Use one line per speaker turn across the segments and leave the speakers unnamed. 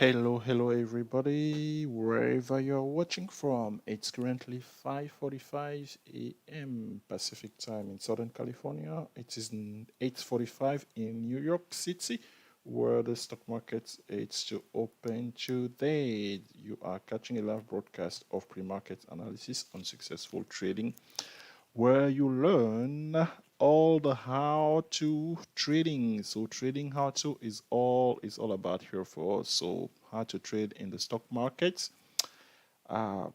Hello everybody, wherever you're watching from. It's currently 5:45 a.m. Pacific time in Southern California. It is 8:45 in New York City, where the stock market is to open today. You are catching a live broadcast of pre-market analysis on successful trading, where you learn all the how to trading. So trading how to is all about here for us. So how to trade in the stock market, uh,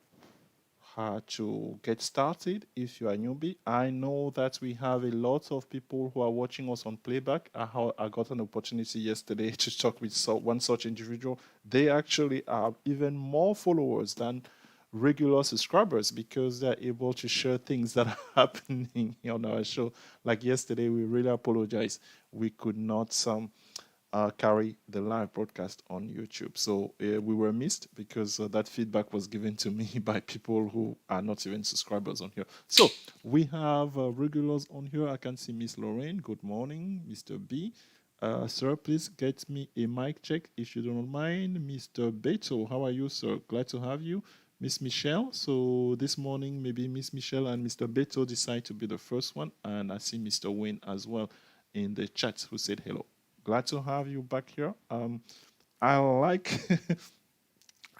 how to get started if you are a newbie. I know that we have a lot of people who are watching us on playback. I got an opportunity yesterday to talk with one such individual. They actually have even more followers than regular subscribers because they're able to share things that are happening on our show. Like yesterday, we really apologize. We could not carry the live broadcast on YouTube. So we were missed because that feedback was given to me by people who are not even subscribers on here. So we have regulars on here. I can see Miss Lorraine. Good morning, Mr. B. Sir, please get me a mic check if you don't mind. Mr. Beto, how are you, sir? Glad to have you. Miss Michelle. So this morning, maybe Miss Michelle and Mr. Beto decide to be the first one. And I see Mr. Wayne as well in the chat who said hello. Glad to have you back here. I like,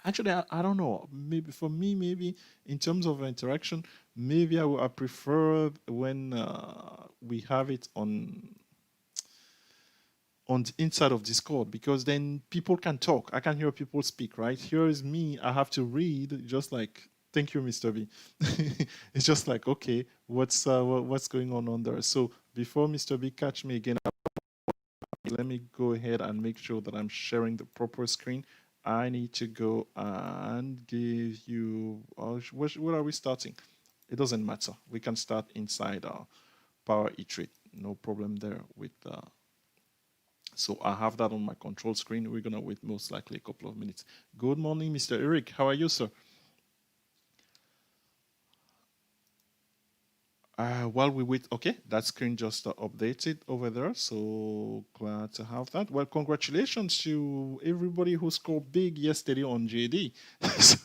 actually, I don't know. Maybe for me, maybe in terms of interaction, maybe I prefer when we have it on the inside of Discord because then people can talk. I can hear people speak, right? Here is me. I have to read just like, thank you, Mr. B. It's just like, okay, what's going on there? So before Mr. B catch me again, let me go ahead and make sure that I'm sharing the proper screen. I need to go and give you, what are we starting? It doesn't matter. We can start inside our Power E-Trade. No problem there with, so I have that on my control screen. We're going to wait most likely a couple of minutes. Good morning, Mr. Eric. How are you, sir? While we wait, okay, that screen just updated over there. So glad to have that. Well, congratulations to everybody who scored big yesterday on JD. So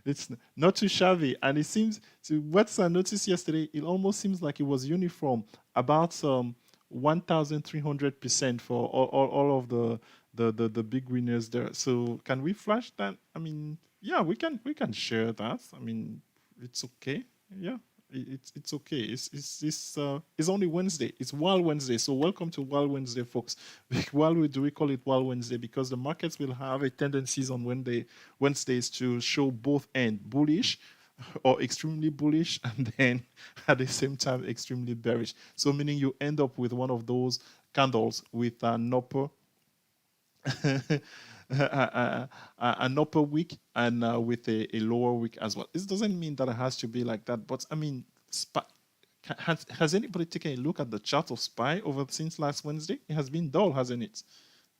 it's not too shabby. And it seems, to what I noticed yesterday, it almost seems like it was uniform, about 1,300% for all of the big winners there. So can we flash that? I mean, yeah, we can share that. I mean, it's okay. Yeah, it's okay. It's only Wednesday. It's Wild Wednesday. So welcome to Wild Wednesday, folks. Why do we call it Wild Wednesday? Because the markets will have a tendencies on Wednesdays to show both end bullish or extremely bullish, and then at the same time extremely bearish. So meaning you end up with one of those candles with an upper an upper wick and with a lower wick as well. This doesn't mean that it has to be like that, but I mean, has anybody taken a look at the chart of SPY over since last Wednesday? It has been dull, hasn't it?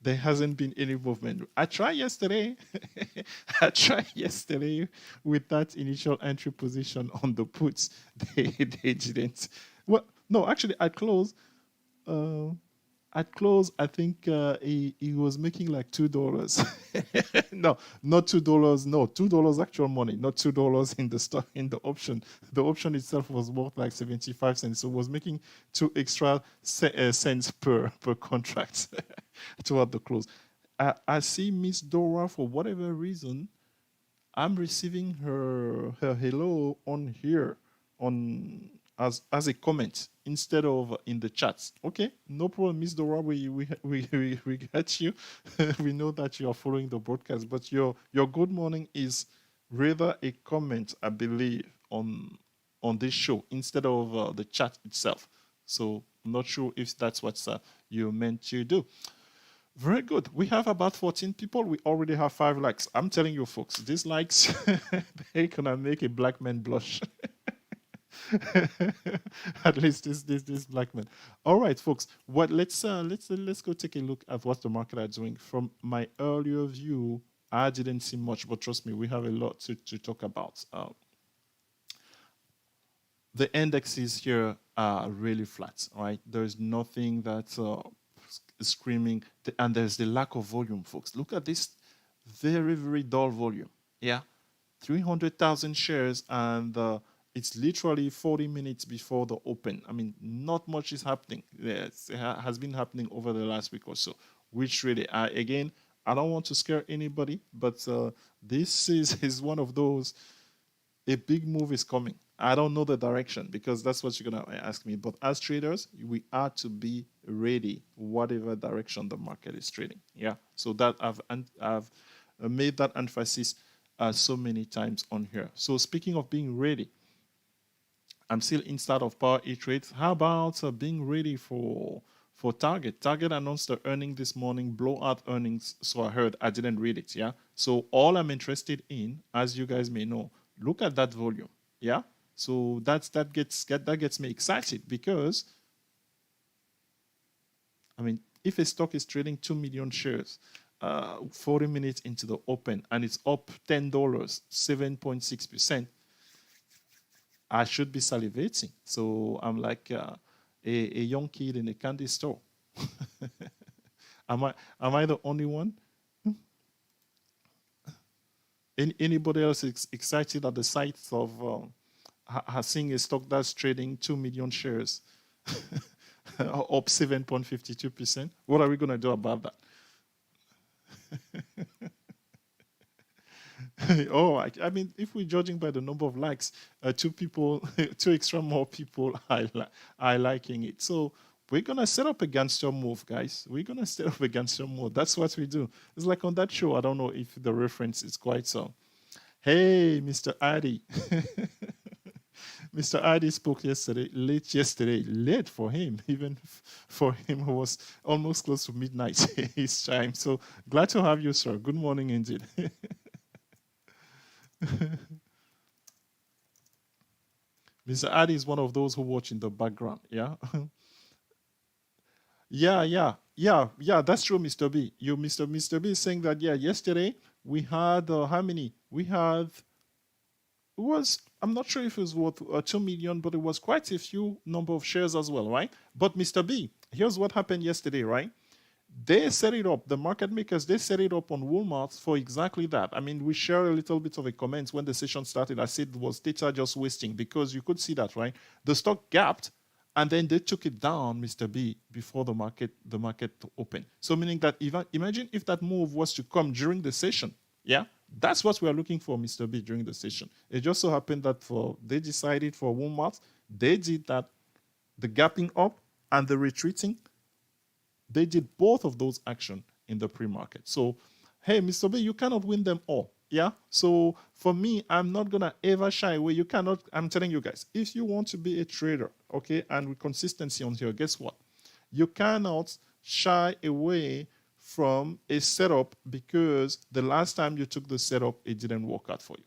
There hasn't been any movement. I tried yesterday. I tried yesterday with that initial entry position on the puts. They didn't. Well, no, actually, Uh, at close, I think he was making like $2. No, not $2. No, $2 actual money, not $2 in the stock in the option. The option itself was worth like 75 cents, so it was making two extra cents per contract toward the close. I see Miss Dora for whatever reason. I'm receiving her hello on here on as a comment instead of in the chats. Okay, no problem, Miss Dora. We get you. We know that you are following the broadcast, but your good morning is rather a comment, I believe, on this show instead of the chat itself. So I'm not sure if that's what you meant to do. Very good. We have about 14 people. We already have 5 likes. I'm telling you, folks, these likes, they gonna make a black man blush. At least this black man. All right, folks. What let's go take a look at what the market are doing. From my earlier view, I didn't see much, but trust me, we have a lot to talk about. The indexes here are really flat, right? There's nothing that screaming, and there's the lack of volume, folks. Look at this very, very dull volume. Yeah, 300,000 shares, and it's literally 40 minutes before the open. I mean, not much is happening. Yes, it has been happening over the last week or so, which really, again, I don't want to scare anybody, but this is one of those, a big move is coming. I don't know the direction because that's what you're going to ask me. But as traders, we are to be ready, whatever direction the market is trading. Yeah. So that I've made that emphasis so many times on here. So speaking of being ready, I'm still inside of Power E Trades. How about being ready for Target? Target announced the earning this morning, blowout earnings. So I heard, I didn't read it. Yeah. So all I'm interested in, as you guys may know, look at that volume. Yeah. So that gets me excited because, I mean, if a stock is trading 2 million shares, 40 minutes into the open, and it's up $10, 7.6%, I should be salivating. So I'm like a young kid in a candy store. Am I the only one? Anybody else is excited at the sight of seeing a stock that's trading 2 million shares, up 7.52%? What are we going to do about that? Oh, I mean, if we're judging by the number of likes, two extra more people are liking it. So we're going to set up a gangster move, guys. We're going to set up a gangster move. That's what we do. It's like on that show. I don't know if the reference is quite so. Hey, Mr. Addy. Mr. Addy spoke late for him. Even for him, it was almost close to midnight his time. So glad to have you, sir. Good morning indeed. Mr. Addy is one of those who watch in the background. Yeah. Yeah. That's true, Mr. B. Mr. B is saying that, yeah, yesterday we had, how many? We had, I'm not sure if it was worth 2 million, but it was quite a few number of shares as well, right? But Mr. B, here's what happened yesterday, right? They set it up, the market makers, they set it up on Walmart for exactly that. I mean, we share a little bit of a comment when the session started. I said, was data just wasting? Because you could see that, right? The stock gapped, and then they took it down, Mr. B, before the market opened. So meaning that imagine if that move was to come during the session. Yeah, that's what we are looking for, Mr. B, during the session. It just so happened that they decided for Walmart, they did that, the gapping up and the retreating. They did both of those actions in the pre-market. So, hey, Mr. B, you cannot win them all. Yeah. So for me, I'm not gonna ever shy away. You cannot. I'm telling you guys, if you want to be a trader, okay, and with consistency on here, guess what? You cannot shy away from a setup because the last time you took the setup, it didn't work out for you.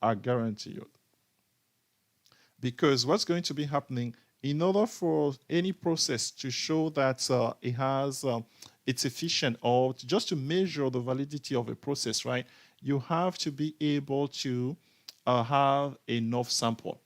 I guarantee you. Because what's going to be happening, in order for any process to show that it's efficient, or just to measure the validity of a process, right, you have to be able to have enough sample.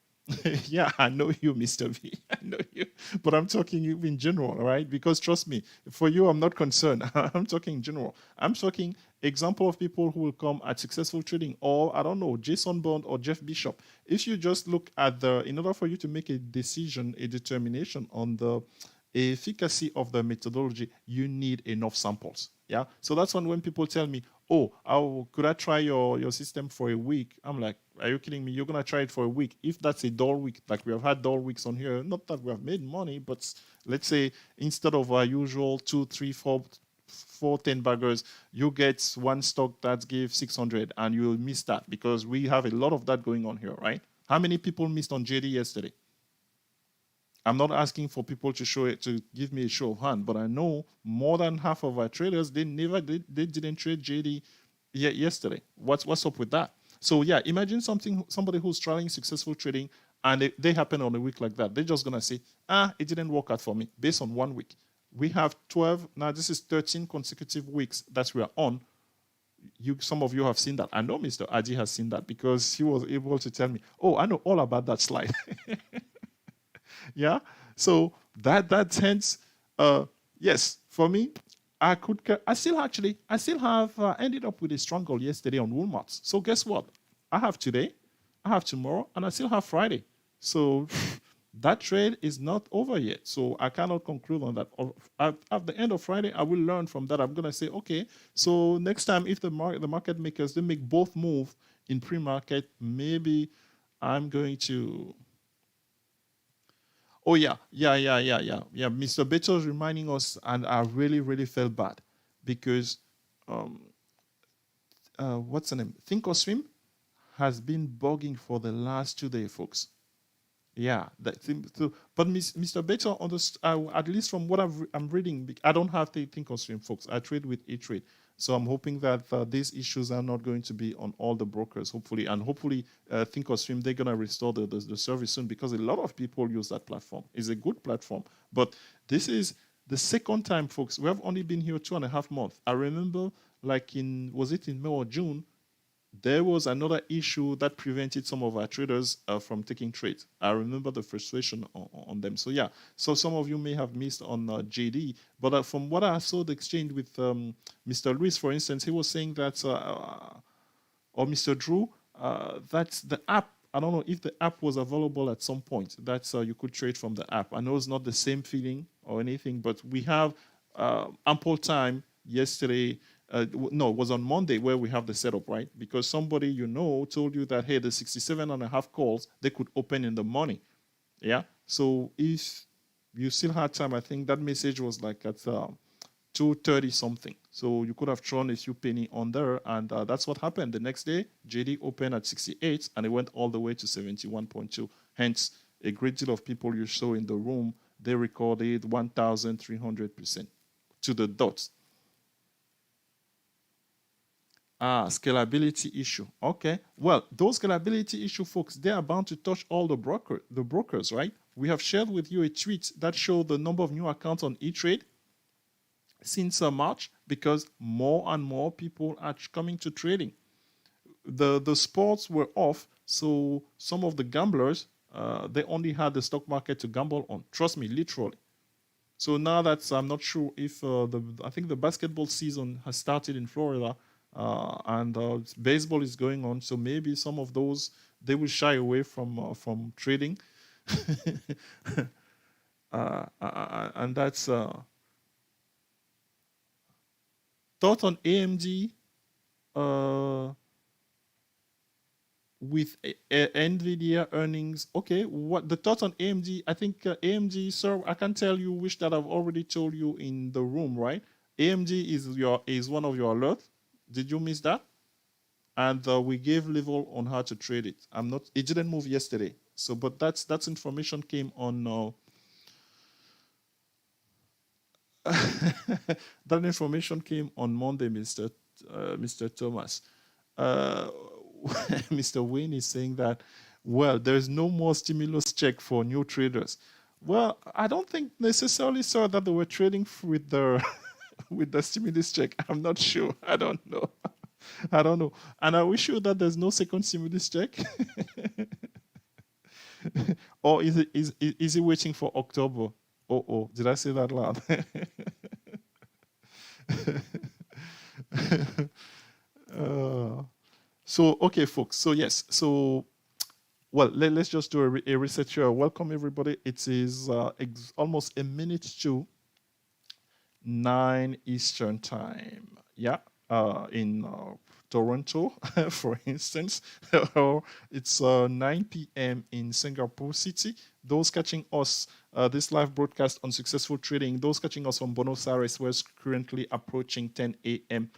Yeah, I know you, Mr. V. I know you. But I'm talking in general, right? Because trust me, for you, I'm not concerned. I'm talking in general. I'm talking example of people who will come at successful trading, or I don't know, Jason Bond or Jeff Bishop. If you just look at in order for you to make a decision, a determination on the efficacy of the methodology, you need enough samples. Yeah. So that's when people tell me, oh, could I try your system for a week? I'm like, are you kidding me? You're going to try it for a week. If that's a dull week, like we have had dull weeks on here, not that we have made money, but let's say instead of our usual 2, 3, 4, 10 baggers, you get one stock that gives 600 and you'll miss that because we have a lot of that going on here, right? How many people missed on JD yesterday? I'm not asking for people to give me a show of hand, but I know more than half of our traders, they didn't trade JD yesterday. What's up with that? So yeah, imagine somebody who's trying successful trading and they happen on a week like that. They're just gonna say, it didn't work out for me based on 1 week. We have 12, now this is 13 consecutive weeks that we are on. Some of you have seen that. I know Mr. Adi has seen that because he was able to tell me, I know all about that slide. Yeah. So That hence, yes, for me, I still have ended up with a strong goal yesterday on Walmart. So guess what? I have today, I have tomorrow, and I still have Friday. So that trade is not over yet. So I cannot conclude on that. At the end of Friday, I will learn from that. I'm gonna say, okay, so next time if the market makers they make both move in pre-market, maybe I'm going to. Oh yeah. Mr. Betos reminding us, and I really really felt bad because um what's the name? Think or Swim has been bugging for the last 2 days, folks. Yeah, that thing. So, but Mr. Baker, at least from what I'm reading, I don't have the think or stream, folks. I trade with E-Trade. So I'm hoping that these issues are not going to be on all the brokers, hopefully. And hopefully, Think or Stream, they're going to restore the service soon because a lot of people use that platform. It's a good platform. But this is the second time, folks. We have only been here 2.5 months. I remember, was it in May or June? There was another issue that prevented some of our traders from taking trades. I remember the frustration on them. So yeah, so some of you may have missed on JD, but from what I saw the exchange with Mr. Luis, for instance, he was saying that, or Mr. Drew, that's the app. I don't know if the app was available at some point. That's you could trade from the app. I know it's not the same feeling or anything, but we have ample time yesterday. No, it was on Monday where we have the setup, right? Because somebody told you that, hey, the 67.5 calls, they could open in the morning. Yeah. So if you still had time, I think that message was like at 2:30 something. So you could have thrown a few penny on there, and that's what happened. The next day, JD opened at 68, and it went all the way to 71.2. Hence, a great deal of people you saw in the room, they recorded 1,300% to the dot. Scalability issue. Okay. Well, those scalability issue, folks, they are bound to touch all the brokers, right? We have shared with you a tweet that showed the number of new accounts on E-Trade since March because more and more people are coming to trading. The sports were off, so some of the gamblers, they only had the stock market to gamble on. Trust me, literally. So now that I'm not sure if I think the basketball season has started in Florida, and baseball is going on. So maybe some of those they will shy away from trading, and that's thought on AMD with NVDA earnings. Okay, what the thought on AMD? I think AMD, sir, I can tell you which that I've already told you in the room, right? AMD is one of your alerts. Did you miss that? And we gave level on how to trade it. It didn't move yesterday. So, but that's information came on. That information came on Monday, Mr. Thomas. Mr. Wayne is saying that, well, there's no more stimulus check for new traders. Well, I don't think necessarily, sir, that they were trading with the with the stimulus check. I'm not sure. I don't know. I don't know. And are we sure that there's no second stimulus check? Or is he waiting for October? Oh, did I say that loud? So, okay, folks. So, yes. So, well, let's just do a reset here. Welcome, everybody. It is almost a minute to 9 Eastern time. Yeah, in Toronto, for instance, or it's 9 p.m. in Singapore City. Those catching us, this live broadcast on Successful Trading, those catching us from Buenos Aires, we're currently approaching 10 a.m.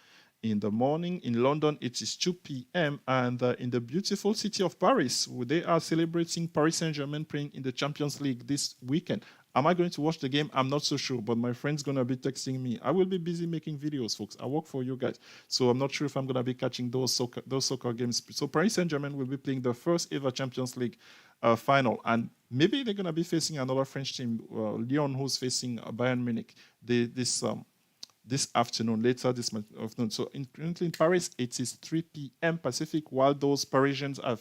in the morning. In London, it is 2 p.m. And in the beautiful city of Paris, they are celebrating Paris Saint-Germain playing in the Champions League this weekend. Am I going to watch the game? I'm not so sure, but my friend's going to be texting me. I will be busy making videos, folks. I work for you guys. So I'm not sure if I'm going to be catching those soccer games. So Paris Saint-Germain will be playing the first ever Champions League final. And maybe they're going to be facing another French team, Lyon, who's facing Bayern Munich this afternoon, later this afternoon. So currently in Paris, it is 3 p.m. Pacific, while those Parisians are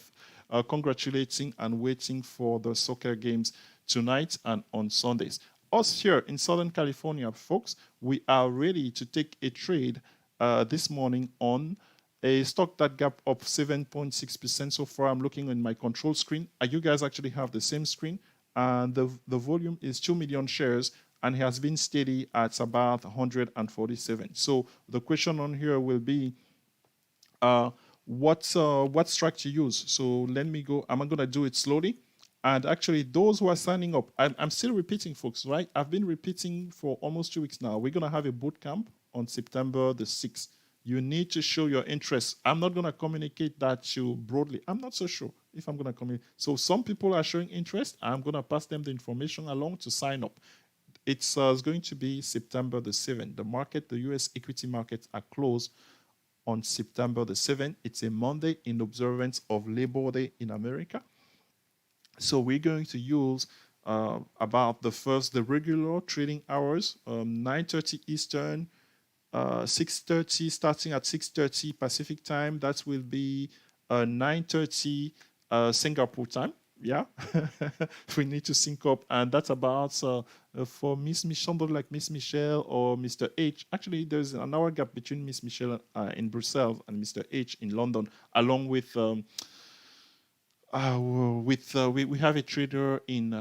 congratulating and waiting for the soccer games tonight and on Sundays. us here in Southern California, folks, we are ready to take a trade this morning on a stock that gap up 7.6% so far. I'm looking on my control screen. You guys actually have the same screen. And the volume is 2 million shares and has been steady at about 147. So the question on here will be, what strike to use? So let me go. I'm going to do it slowly. And actually, those who are signing up, I'm still repeating, folks, right? I've been repeating for almost 2 weeks now. We're going to have a boot camp on September the 6th. You need to show your interest. I'm not going to communicate that to you broadly. I'm not so sure if I'm going to communicate. So some people are showing interest. I'm going to pass them the information along to sign up. It's going to be September the 7th. The U.S. equity markets are closed on September the 7th. It's a Monday in observance of Labor Day in America. So we're going to use about the regular trading hours, 9:30 Eastern, 6:30, starting at 6:30 Pacific time. That will be 9:30 Singapore time. Yeah, we need to sync up, and that's about for Miss Michelle, somebody like Miss Michelle or Mr. H. Actually, there's an hour gap between Miss Michelle in Brussels and Mr. H in London, along with. We have a trader in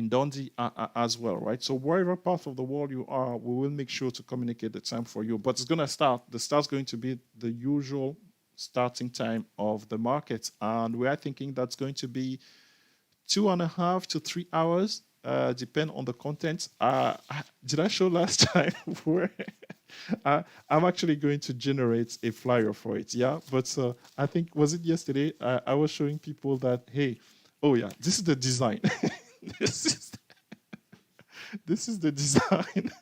Dundee as well, right? So wherever part of the world you are, we will make sure to communicate the time for you. But it's gonna start. The start's going to be the usual starting time of the market, and we are thinking that's going to be 2.5 to 3 hours, depend on the content. Did I show last time where I'm actually going to generate a flyer for it? Yeah, but I think, was it yesterday? I was showing people that, hey, oh yeah, this is the design. this is this is the design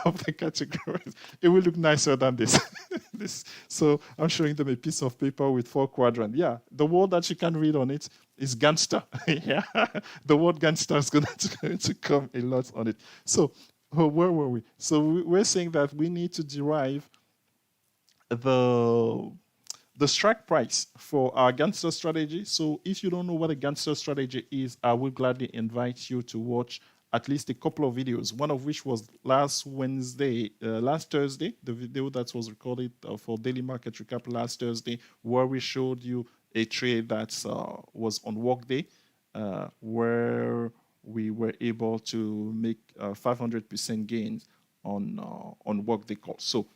of the categories. It will look nicer than this. So I'm showing them a piece of paper with 4 quadrants. Yeah, the word that you can read on it is gangster. Yeah, the word gangster is going to come a lot on it. So where were we? So we're saying that we need to derive the strike price for our gangster strategy. So if you don't know what a gangster strategy is, I will gladly invite you to watch at least a couple of videos, one of which was last Thursday, the video that was recorded for Daily Market Recap last Thursday, where we showed you a trade that was on workday, where we were able to make 500% gains on workday calls. So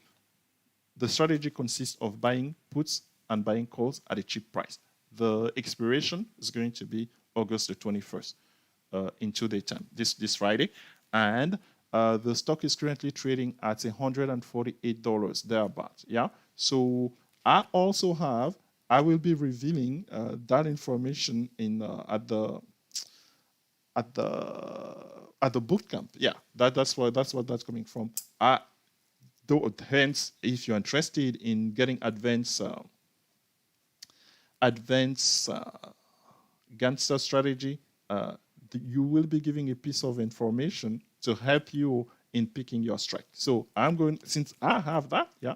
the strategy consists of buying puts and buying calls at a cheap price. The expiration is going to be August the 21st. In 2-day time, this Friday, and the stock is currently trading at $148 thereabouts. Yeah, so I will be revealing that information in at the boot camp. Yeah, that's what that's coming from. Hence, if you're interested in getting advanced gangster strategy, you will be giving a piece of information to help you in picking your strike. So I'm going, since I have that, yeah,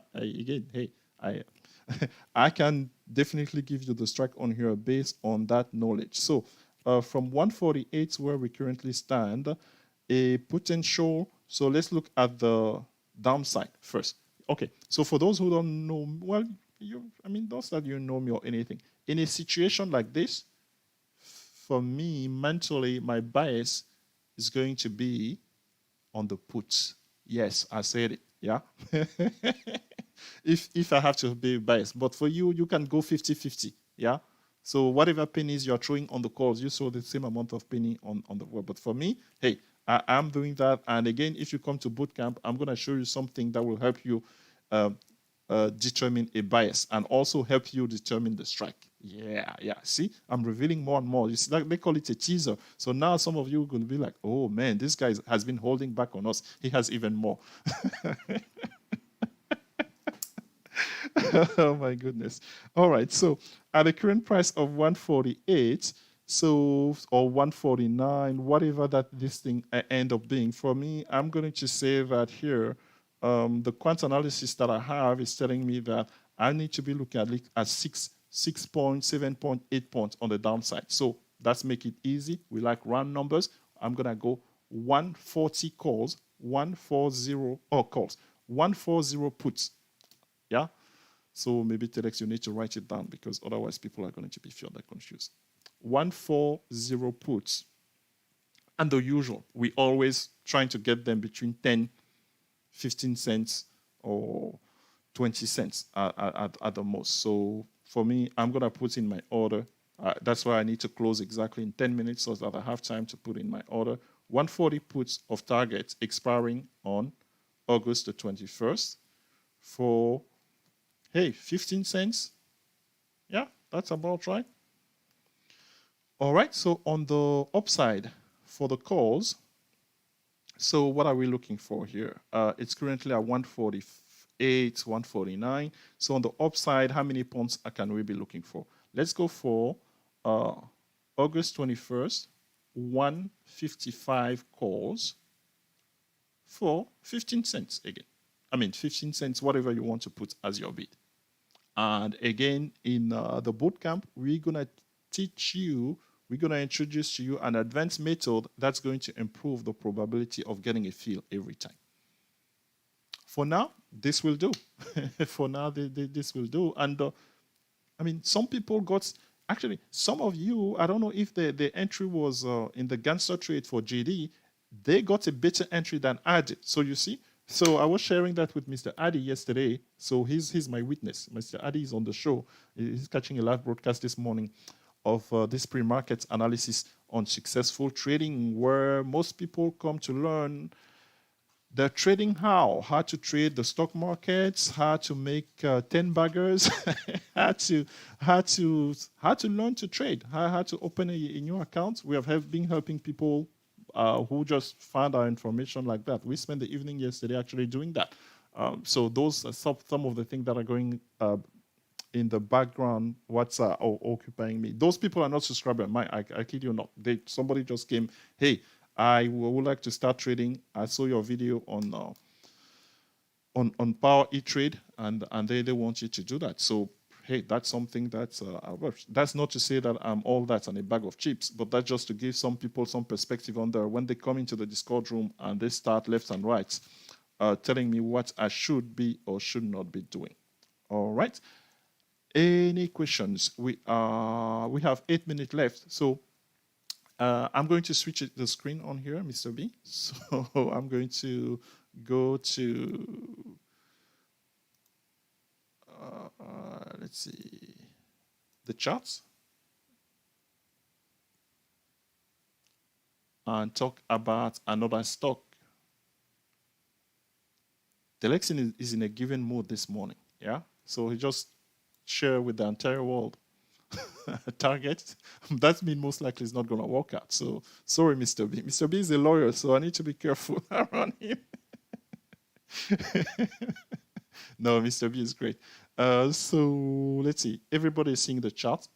I can definitely give you the strike on here based on that knowledge. So from 148 where we currently stand, a potential, so let's look at the downside first. Okay, so for those who don't know, well, those that you know me or anything, in a situation like this, for me, mentally, my bias is going to be on the puts. Yes, I said it. Yeah. if I have to be biased. But for you, you can go 50-50. Yeah. So whatever pennies you're throwing on the calls, you saw the same amount of penny on the web. But for me, hey, I'm doing that. And again, if you come to bootcamp, I'm going to show you something that will help you determine a bias and also help you determine the strike. Yeah. See, I'm revealing more and more. You see, they call it a teaser. So now some of you will be like, oh man, this guy has been holding back on us. He has even more. Oh my goodness. All right. So at the current price of 148, so or 149, whatever that this thing end up being, for me, I'm going to say that here, the quant analysis that I have is telling me that I need to be looking at 6 points, 7.8 points on the downside. So let's make it easy. We like round numbers. I'm going to go 140 calls, 140 calls, 140 puts. Yeah. So maybe Telex, you need to write it down because otherwise people are going to be further confused. 140 puts. And the usual, we always trying to get them between 10, 15 cents or 20 cents at the most. So for me, I'm going to put in my order. That's why I need to close exactly in 10 minutes so that I have time to put in my order. 140 puts of targets expiring on August the 21st for, hey, 15 cents. Yeah, that's about right. All right, so on the upside for the calls, so what are we looking for here? It's currently at 148, 149. So on the upside, how many points can we be looking for? Let's go for August 21st, 155 calls for 15 cents again. I mean, 15 cents, whatever you want to put as your bid. And again, in the bootcamp, we're going to teach you, we're going to introduce to you an advanced method that's going to improve the probability of getting a fill every time. For now, this will do. For now, this will do. And I mean, some people got, actually, some of you, I don't know if the entry was in the gangster trade for JD, they got a better entry than I did. So you see, so I was sharing that with Mr. Addy yesterday. So he's my witness. Mr. Addy is on the show. He's catching a live broadcast this morning of this pre-market analysis on successful trading, where most people come to learn the trading how to trade the stock markets, how to make 10 baggers, how to learn to trade, how to open a new account. We have been helping people who just found our information like that. We spent the evening yesterday actually doing that. So those are some of the things that are going in the background, what's occupying me. Those people are not subscribers. I kid you not. Somebody just came, hey, I would like to start trading. I saw your video on Power E-Trade, and they want you to do that. So hey, that's something that's that's not to say that I'm all that and a bag of chips, but that's just to give some people some perspective on there when they come into the Discord room and they start left and right, telling me what I should be or should not be doing. All right. Any questions? We have 8 minutes left, so I'm going to switch the screen on here, Mr. B. So I'm going to go to let's see, the charts and talk about another stock. Telexin is in a given mood this morning, yeah? So he just share with the entire world target. That means most likely it's not going to work out. So sorry, Mr. B. Mr. B is a lawyer, so I need to be careful around him. No, Mr. B is great. So let's see. Everybody is seeing the chart.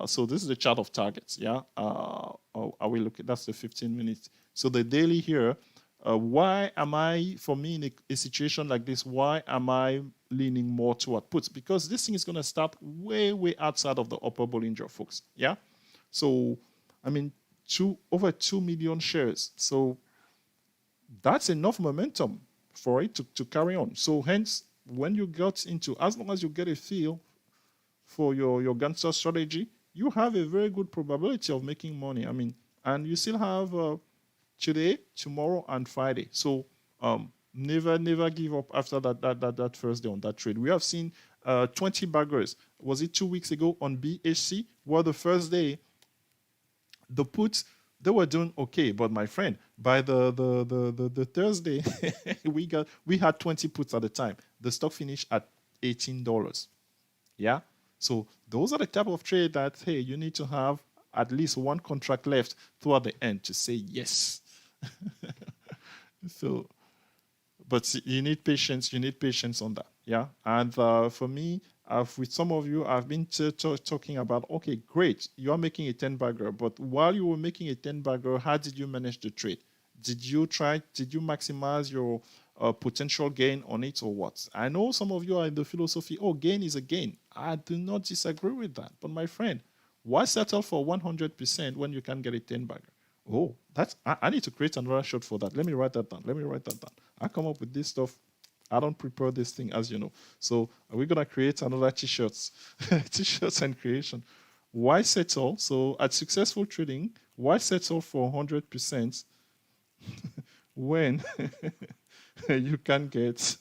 So this is the chart of targets. Yeah. Are we looking? That's the 15 minutes. So the daily here. Why am I, for me, in a situation like this, why am I leaning more toward puts? Because this thing is going to start way, way outside of the upper Bollinger, folks. Yeah. So, I mean, over 2 million shares. So that's enough momentum for it to carry on. So hence, when you get into, as long as you get a feel for your gangster strategy, you have a very good probability of making money. I mean, and you still have today, tomorrow, and Friday. So never give up after that first day on that trade. We have seen 20 baggers. Was it 2 weeks ago on BHC? Where the first day, the puts, they were doing okay. But my friend, by the Thursday, we had 20 puts at the time. The stock finished at $18. Yeah. So those are the type of trade that, hey, you need to have at least one contract left toward the end to say yes. So, but you need patience. You need patience on that. Yeah. And for me, with some of you, I've been talking about, okay, great, you are making a 10 bagger, but while you were making a 10 bagger, how did you manage the trade? Did you maximize your potential gain on it or what? I know some of you are in the philosophy, oh, gain is a gain. I do not disagree with that. But my friend, why settle for 100% when you can get a 10 bagger? Oh, I need to create another shot for that. Let me write that down. Let me write that down. I come up with this stuff. I don't prepare this thing, as you know. So we're gonna create another t-shirts, t-shirts and creation. Why settle? So at successful trading, why settle for 100% when you can get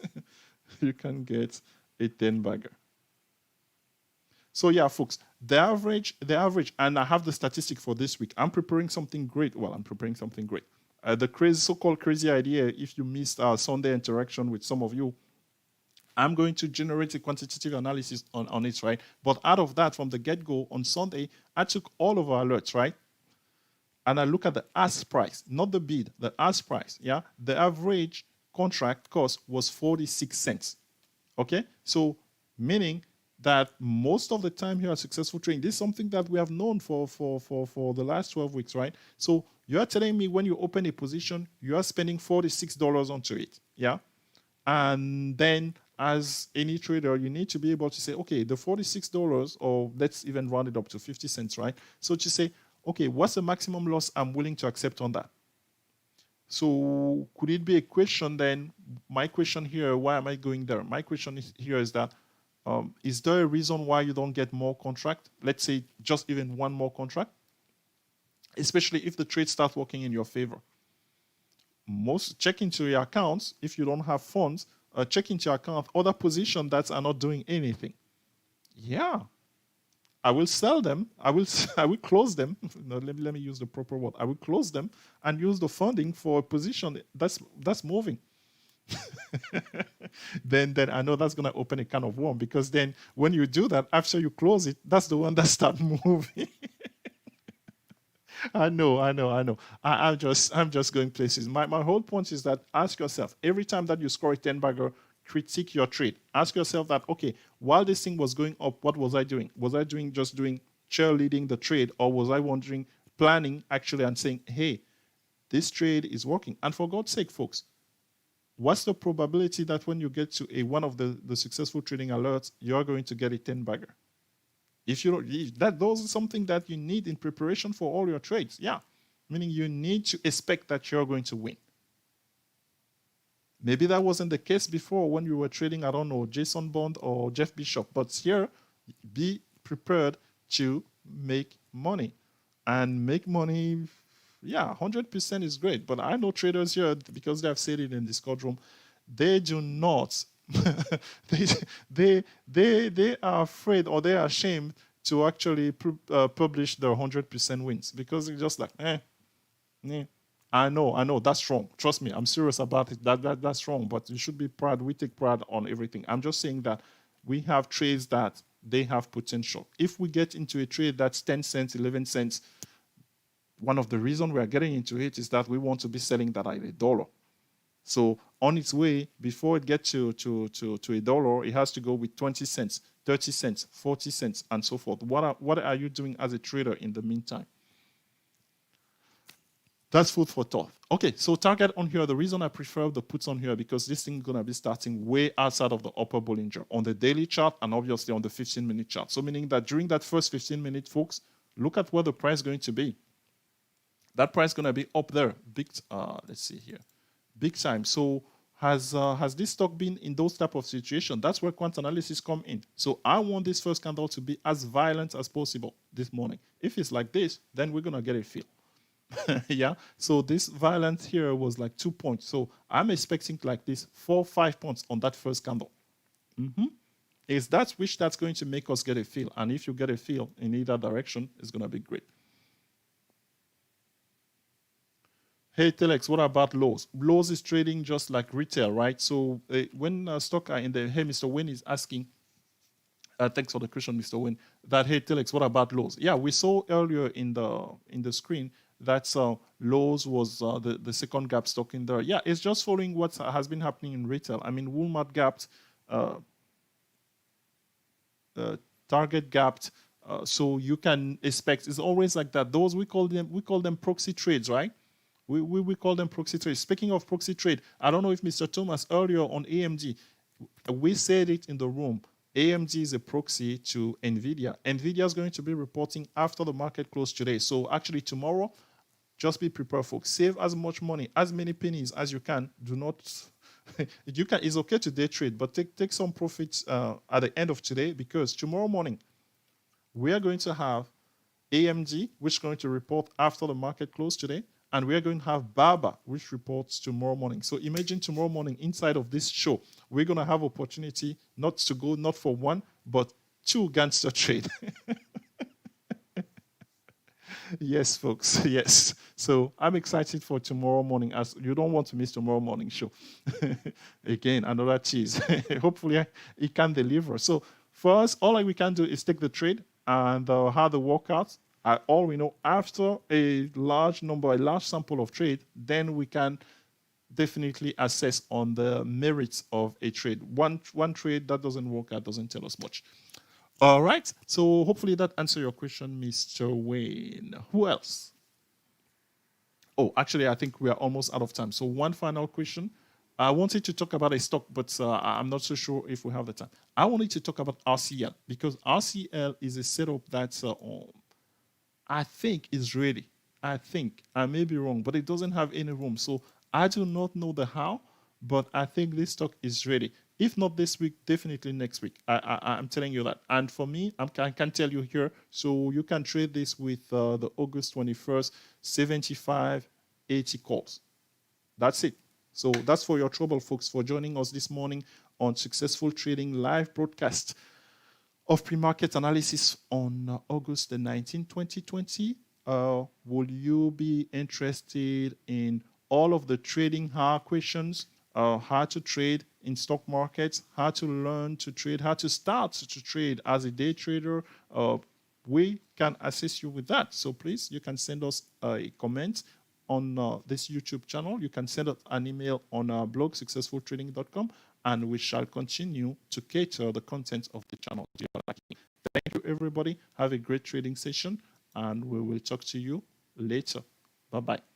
you can get a 10 bagger? So yeah, folks, the average, and I have the statistic for this week. I'm preparing something great. Well, I'm preparing something great. The crazy, so-called crazy idea, if you missed our Sunday interaction with some of you, I'm going to generate a quantitative analysis on it, right? But out of that, from the get-go on Sunday, I took all of our alerts, right? And I look at the ask price, not the bid, the ask price, yeah? The average contract cost was 46 cents, okay? So meaning that most of the time here at Successful Trading, this is something that we have known for the last 12 weeks, right? So you're telling me when you open a position, you are spending $46 onto it, yeah? And then as any trader, you need to be able to say, okay, the $46, or let's even round it up to 50 cents, right? So to say, okay, what's the maximum loss I'm willing to accept on that? So could it be a question then? My question here, why am I going there? My question here is that, is there a reason why you don't get more contract? Let's say just even one more contract, especially if the trade starts working in your favor. Check into your accounts. If you don't have funds, check into your account other positions that are not doing anything. Yeah, I will sell them. I will I will close them. No, let me use the proper word. I will close them and use the funding for a position that's moving. then I know that's gonna open a can of worms, because then when you do that, after you close it, that's the one that start moving. I know. I'm just going places. My whole point is that ask yourself every time that you score a 10 bagger, critique your trade. Ask yourself that, okay, while this thing was going up, what was I doing? Was I doing cheerleading the trade, or was I wondering, planning actually, and saying, hey, this trade is working? And for God's sake, folks, what's the probability that when you get to one of the successful trading alerts, you're going to get a 10 bagger? If you don't, those are something that you need in preparation for all your trades. Yeah, meaning you need to expect that you're going to win. Maybe that wasn't the case before when you were trading, I don't know, Jason Bond or Jeff Bishop. But here, be prepared to make money. And make money, yeah, 100% is great. But I know traders here, because they have said it in Discord room, they do not they are afraid, or they are ashamed to actually publish their 100% wins, because it's just like, I know that's wrong. Trust me, I'm serious about it. That's wrong. But you should be proud. We take pride on everything. I'm just saying that we have trades that they have potential. If we get into a trade that's 10 cents, 11 cents, one of the reasons we are getting into it is that we want to be selling that at $1. So on its way, before it gets to $1, it has to go with 20 cents, 30 cents, 40 cents, and so forth. What are you doing as a trader in the meantime? That's food for thought. Okay, so target on here. The reason I prefer the puts on here, because this thing is going to be starting way outside of the upper Bollinger on the daily chart, and obviously on the 15-minute chart. So meaning that during that first 15 minutes, folks, look at where the price is going to be. That price is going to be up there. Let's see here. Big time. So has this stock been in those type of situations? That's where quant analysis come in. So I want this first candle to be as violent as possible this morning. If it's like this, then we're going to get a fill. Yeah. So this violence here was like 2 points. So I'm expecting like this 4-5 points on that first candle. Is that which that's going to make us get a fill? And if you get a fill in either direction, it's going to be great. Hey, Telex, what about Lowe's? Lowe's is trading just like retail, right? So when stock are in the, hey, Mr. Wayne is asking, thanks for the question, Mr. Wayne, that, hey, Telex, what about Lowe's? Yeah, we saw earlier in the screen that Lowe's was the second gap stock in there. Yeah, it's just following what has been happening in retail. I mean, Walmart gapped, Target gapped, so you can expect, it's always like that. Those, we call them proxy trades, right? We call them proxy trades. Speaking of proxy trade, I don't know if Mr. Thomas earlier on AMD, we said it in the room. AMD is a proxy to NVDA. NVIDIA is going to be reporting after the market close today. So actually tomorrow, just be prepared, folks. Save as much money, as many pennies as you can. Do not. You can. It's okay to day trade, but take some profits at the end of today, because tomorrow morning we are going to have AMG, which is going to report after the market close today, and we are going to have BABA, which reports tomorrow morning. So imagine tomorrow morning, inside of this show, we're going to have opportunity not to go not for one, but two gangster trade. Yes, folks. Yes. So I'm excited for tomorrow morning, as you don't want to miss tomorrow morning show. Again, another cheese. Hopefully it can deliver. So for us, all we can do is take the trade and have the workout. All we know, after a large sample of trade, then we can definitely assess on the merits of a trade. One trade that doesn't work out doesn't tell us much. All right. So hopefully that answers your question, Mr. Wayne. Who else? Oh, actually, I think we are almost out of time. So one final question. I wanted to talk about a stock, but I'm not so sure if we have the time. I wanted to talk about RCL, because RCL is a setup that's I think is ready. I think I may be wrong, but it doesn't have any room. So I do not know the how, but I think this stock is ready. If not this week, definitely next week. I'm telling you that. And for me, I can tell you here. So you can trade this with the August 21st 75.80 calls. That's it. So that's for your trouble, folks, for joining us this morning on Successful Trading live broadcast of pre-market analysis on August the 19th, 2020. Will you be interested in all of the trading hard questions, how to trade in stock markets, how to learn to trade, how to start to trade as a day trader? We can assist you with that. So please, you can send us a comment on this YouTube channel. You can send us an email on our blog, successfultrading.com, and we shall continue to cater the content of the channel you are liking. Thank you, everybody. Have a great trading session, and we will talk to you later. Bye-bye.